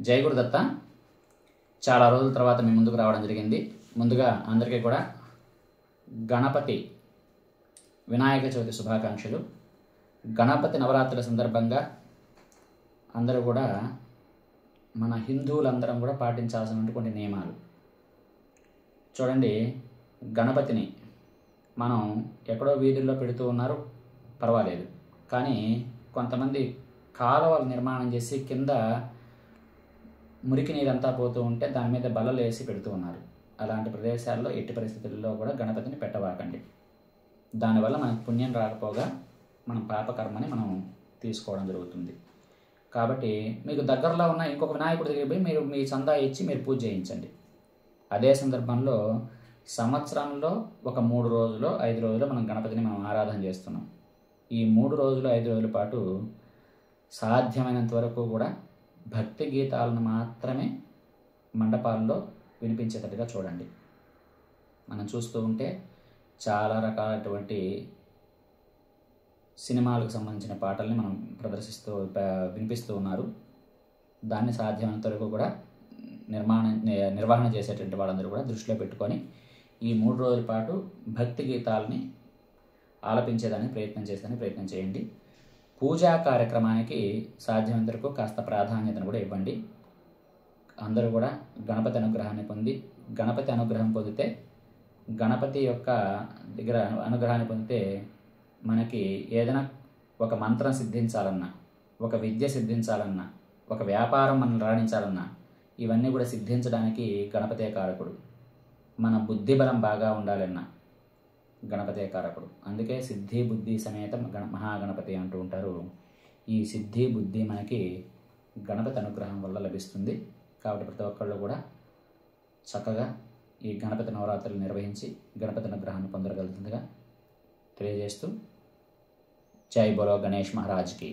జై గురుదత్త. చాలా రోజుల తర్వాత మీ ముందుకు రావడం జరిగింది. ముందుగా అందరికీ కూడా గణపతి వినాయక చవితి శుభాకాంక్షలు. గణపతి నవరాత్రుల సందర్భంగా అందరూ కూడా మన హిందువులందరం కూడా పాటించాల్సినటువంటి కొన్ని నియమాలు చూడండి. గణపతిని మనం ఎక్కడో వీధుల్లో పెడుతూ ఉన్నారు, పర్వాలేదు. కానీ కొంతమంది కాలువలు నిర్మాణం చేసి కింద మురికి నీరంతా పోతూ ఉంటే దాని మీద బల్లలు వేసి పెడుతూ ఉన్నారు. అలాంటి ప్రదేశాల్లో ఎట్టి పరిస్థితుల్లో కూడా గణపతిని పెట్టవాకండి. దానివల్ల మనకు పుణ్యం రాకపోగా మనం పాపకర్మని మనం తీసుకోవడం జరుగుతుంది. కాబట్టి మీకు దగ్గరలో ఉన్న ఇంకొక వినాయకుడి దగ్గర పోయి మీరు మీ చందా ఇచ్చి మీరు పూజ చేయించండి. అదే సందర్భంలో సంవత్సరంలో ఒక 3 రోజులు 5 రోజులు మనం గణపతిని మనం ఆరాధన చేస్తున్నాం. ఈ 3 రోజులు 5 రోజుల పాటు సాధ్యమైనంత వరకు కూడా భక్తి గీతాలను మాత్రమే మండపాల్లో వినిపించేటట్టుగా చూడండి. మనం చూస్తూ ఉంటే చాలా రకాలైనటువంటి సినిమాలకు సంబంధించిన పాటల్ని మనం వినిపిస్తూ ఉన్నారు. దాన్ని సాధ్యమైనంత వరకు కూడా నిర్వహణ చేసేటువంటి వాళ్ళందరూ కూడా దృష్టిలో పెట్టుకొని ఈ 3 రోజుల పాటు భక్తి గీతాలని ఆలపించేదానికి ప్రయత్నం చేయండి. పూజా కార్యక్రమానికి సాధ్యమైనంత వరకు కాస్త ప్రాధాన్యతను కూడా ఇవ్వండి. అందరూ కూడా గణపతి అనుగ్రహాన్ని పొంది గణపతి అనుగ్రహం పొందితే గణపతి యొక్క దగ్గర అనుగ్రహాన్ని పొందితే మనకి ఏదైనా ఒక మంత్రం సిద్ధించాలన్నా, ఒక విద్య సిద్ధించాలన్నా, ఒక వ్యాపారం మనం రాణించాలన్నా ఇవన్నీ కూడా సిద్ధించడానికి గణపతే కారకుడు. మన బుద్ధి బలం బాగా ఉండాలన్నా గణపతే కారకుడు. అందుకే సిద్ధి బుద్ధి సమేత మహాగణపతి అంటూ ఉంటారు. ఈ సిద్ధి బుద్ధి మనకి గణపతి అనుగ్రహం వల్ల లభిస్తుంది. కాబట్టి ప్రతి ఒక్కళ్ళు కూడా చక్కగా ఈ గణపతి నవరాత్రులు నిర్వహించి గణపతి అనుగ్రహాన్ని పొందగలుగుతుందిగా తెలియజేస్తూ జై బోలో గణేష్ మహారాజ్కి.